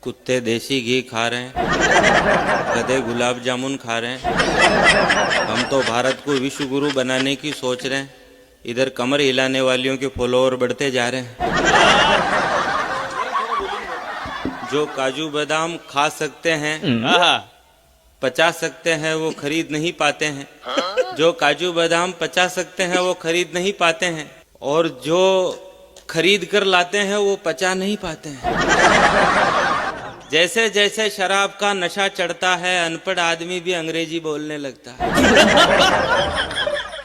कुत्ते देसी घी खा रहे हैं, गधे गुलाब जामुन खा रहे हैं। हम तो भारत को विश्व गुरु बनाने की सोच रहे हैं, इधर कमर हिलाने वालियों के फॉलोअर बढ़ते जा रहे हैं। जो काजू बादाम खा सकते हैं, पचा सकते हैं, वो खरीद नहीं पाते हैं। जो काजू बादाम पचा सकते हैं वो खरीद नहीं पाते हैं, और जो खरीद कर लाते हैं वो पचा नहीं पाते हैं। जैसे जैसे शराब का नशा चढ़ता है, अनपढ़ आदमी भी अंग्रेजी बोलने लगता है।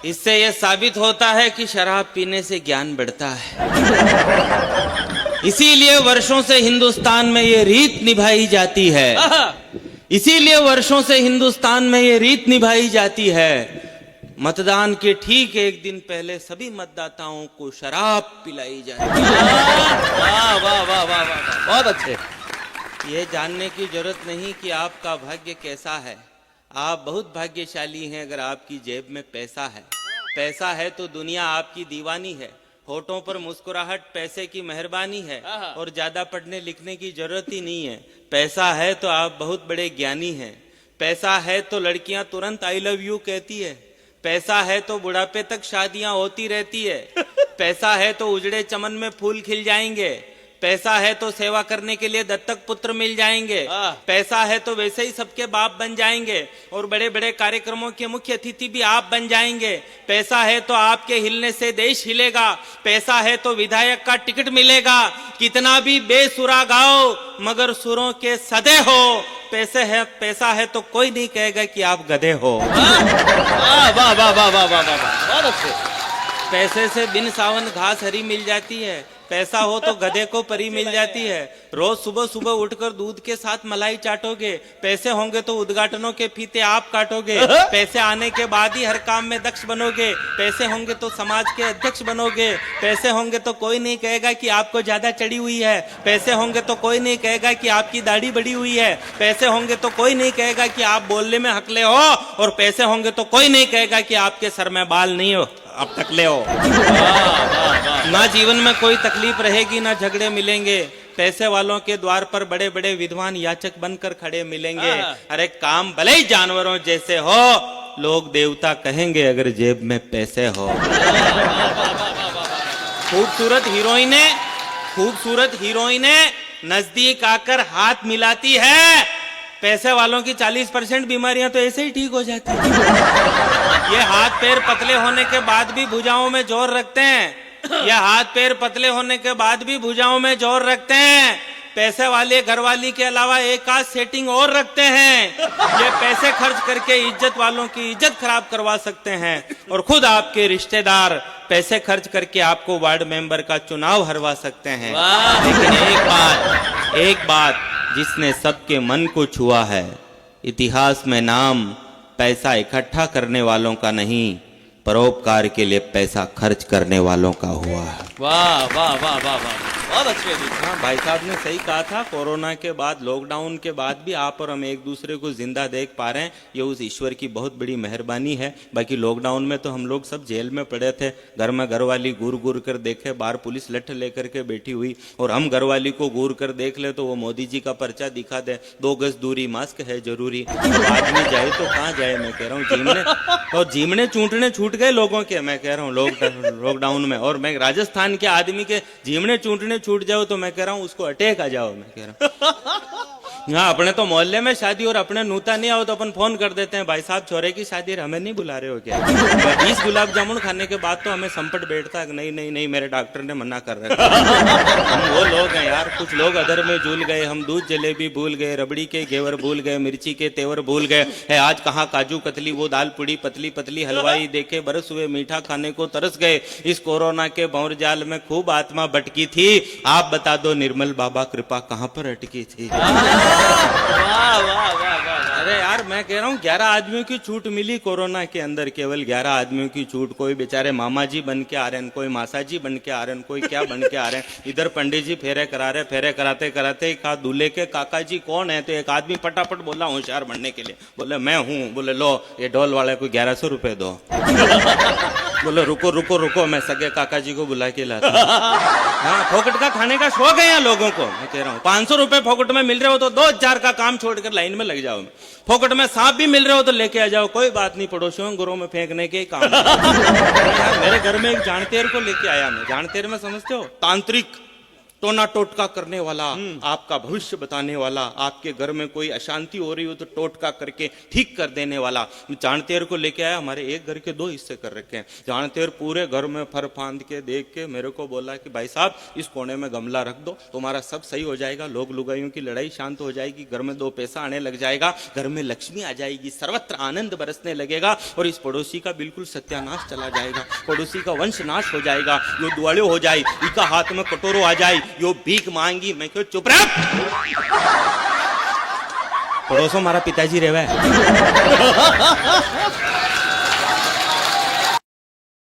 इससे यह साबित होता है कि शराब पीने से ज्ञान बढ़ता है। इसीलिए वर्षों से हिंदुस्तान में ये रीत निभाई जाती है, इसीलिए वर्षों से हिंदुस्तान में ये रीत निभाई जाती है। मतदान के ठीक एक दिन पहले सभी मतदाताओं को शराब पिलाई जाती है। वाह वाह वाह वाह वाह, बहुत अच्छे। ये जानने की जरूरत नहीं कि आपका भाग्य कैसा है। आप बहुत भाग्यशाली हैं अगर आपकी जेब में पैसा है। पैसा है तो दुनिया आपकी दीवानी है। होठों पर मुस्कुराहट पैसे की मेहरबानी है, और ज्यादा पढ़ने लिखने की जरूरत ही नहीं है। पैसा है तो आप बहुत बड़े ज्ञानी हैं। पैसा है तो लड़कियां तुरंत आई लव यू कहती है। पैसा है तो बुढ़ापे तक शादियां होती रहती है। पैसा है तो उजड़े चमन में फूल खिल जाएंगे। पैसा है तो सेवा करने के लिए दत्तक पुत्र मिल जाएंगे। पैसा है तो वैसे ही सबके बाप बन जाएंगे, और बड़े बड़े कार्यक्रमों के मुख्य अतिथि भी आप बन जाएंगे। पैसा है तो आपके हिलने से देश हिलेगा। पैसा है तो विधायक का टिकट मिलेगा। कितना भी बेसुरा गाओ मगर सुरों के सदे हो। पैसा है तो कोई नहीं कहेगा कि आप गधे हो। वाह वाह वाह वाह वाह वाह, बहुत अच्छे। पैसे से बिन सावन घास हरी मिल जाती है। पैसा हो तो गधे को परी मिल जाती है। रोज सुबह सुबह उठकर दूध के साथ मलाई चाटोगे। पैसे होंगे तो उद्घाटनों के फीते आप काटोगे। पैसे आने के बाद ही हर काम में दक्ष बनोगे। पैसे होंगे तो समाज के अध्यक्ष बनोगे। पैसे होंगे तो कोई नहीं कहेगा कि आपको ज्यादा चढ़ी हुई है। पैसे होंगे तो कोई नहीं कहेगा कि आपकी दाढ़ी बड़ी हुई है। पैसे होंगे तो कोई नहीं कहेगा कि आप बोलने में हकले हो, और पैसे होंगे तो कोई नहीं कहेगा कि आपके सर में बाल नहीं हो, आप टकले हो। ना जीवन में कोई तकलीफ रहेगी, ना झगड़े मिलेंगे। पैसे वालों के द्वार पर बड़े बड़े विद्वान याचक बनकर खड़े मिलेंगे। अरे काम भले ही जानवरों जैसे हो, लोग देवता कहेंगे अगर जेब में पैसे हो। खूबसूरत हीरोइनें नजदीक आकर हाथ मिलाती है। पैसे वालों की 40% बीमारियां तो ऐसे ही ठीक हो जाती है। ये हाथ पैर पतले होने के बाद भी भुजाओं में जोर रखते हैं। ये हाथ पैर पतले होने के बाद भी भुजाओं में जोर रखते हैं। पैसे वाले घरवाली के अलावा एक आध सेटिंग और रखते हैं। ये पैसे खर्च करके इज्जत वालों की इज्जत खराब करवा सकते हैं, और खुद आपके रिश्तेदार पैसे खर्च करके आपको वार्ड मेंबर का चुनाव हरवा सकते हैं। लेकिन एक बात जिसने सबके मन को छुआ है, इतिहास में नाम पैसा इकट्ठा करने वालों का नहीं, परोपकार के लिए पैसा खर्च करने वालों का हुआ है। वाह वाह वाह वाह वाह, बहुत अच्छे। हाँ, भाई साहब ने सही कहा था। कोरोना के बाद, लॉकडाउन के बाद भी आप और हम एक दूसरे को जिंदा देख पा रहे हैं, ये उस ईश्वर की बहुत बड़ी मेहरबानी है। बाकी लॉकडाउन में तो हम लोग सब जेल में पड़े थे। घर में घरवाली घूर घूर कर देखे, बाहर पुलिस लठ लेकर के बैठी हुई, और हम घरवाली को घूर कर देख ले तो वो मोदी जी का पर्चा दिखा दे, 2 गज दूरी, मास्क है जरूरी। आदमी जाए तो कहाँ जाए, मैं कह रहा हूँ। जीमने चूंटने छूट गए लोगों के, मैं कह रहा हूँ लॉकडाउन में। और मैं राजस्थान के आदमी के जीमने चूंटने छूट जाओ तो मैं कह रहा हूँ उसको अटैक आ जाओ, मैं कह रहा हूँ। हाँ, अपने तो मोहल्ले में शादी और अपने नूता नहीं आओ तो अपन फोन कर देते हैं, भाई साहब छोरे की शादी है, हमें नहीं बुला रहे हो क्या? 20 गुलाब जामुन खाने के बाद तो हमें संपट बैठता है, नहीं नहीं नहीं मेरे डॉक्टर ने मना कर रखा। हम वो लोग हैं यार, कुछ लोग अदर में झूल गए। हम दूध जलेबी भूल गए, रबड़ी के घेवर भूल गए, मिर्ची के तेवर भूल गए है। आज कहाँ काजू कतली, वो दाल पुड़ी पतली पतली, हलवाई देखे बरस हुए, मीठा खाने को तरस गए। इस कोरोना के भंवर जाल में खूब आत्मा भटकी थी। आप बता दो निर्मल बाबा कृपा कहाँ पर अटकी थी? वाह वाह वाह वाह। अरे यार, मैं कह रहा हूँ 11 आदमियों की छूट मिली कोरोना के अंदर, केवल 11 आदमियों की छूट। कोई बेचारे मामा जी बन के आ रहे हैं, कोई मासा जी बन के आ रहे हैं, कोई क्या बन के आ रहे हैं। इधर पंडित जी फेरे करा रहे, फेरे कराते कराते कहा दूल्हे के काका जी कौन है, तो एक आदमी फटाफट बोला होशियार बनने के लिए, बोले मैं हूँ। बोले लो ये ढोल वाले को 1100 रुपए दो। बोलो रुको रुको रुको, मैं सगे काका जी को बुला के लाता हूं। हाँ, फोकट का खाने का शौक है यहाँ लोगों को। मैं कह रहा हूँ 500 रुपए फोकट में मिल रहे हो तो 2000 का काम छोड़कर लाइन में लग जाओ। फोकट में सांप भी मिल रहे हो तो लेके आ जाओ, कोई बात नहीं, पड़ोसियों गुरों में फेंकने के ही काम है। यार, मेरे घर में एक जानतेर को लेके आया मैं। जानतेर में समझते हो, तांत्रिक, टोना टोटका करने वाला, आपका भविष्य बताने वाला, आपके घर में कोई अशांति हो रही हो तो टोटका करके ठीक कर देने वाला। जानतेर को लेके आया। हमारे एक घर के 2 हिस्से कर रखे हैं। जानतेर पूरे घर में फर फांद के देख के मेरे को बोला कि भाई साहब इस कोने में गमला रख दो, तुम्हारा सब सही हो जाएगा, लोग लुगाइयों की लड़ाई शांत हो जाएगी, घर में 2 पैसा आने लग जाएगा, घर में लक्ष्मी आ जाएगी, सर्वत्र आनंद बरसने लगेगा और इस पड़ोसी का बिल्कुल सत्यानाश चला जाएगा, पड़ोसी का वंश नाश हो जाएगा, यो दुआड़े हो जाए, इसका हाथ में कटोरो आ जाए, यो भीख मांगी। मैं क्यों चुप रहा, पड़ोसों हमारा पिताजी रेवा है।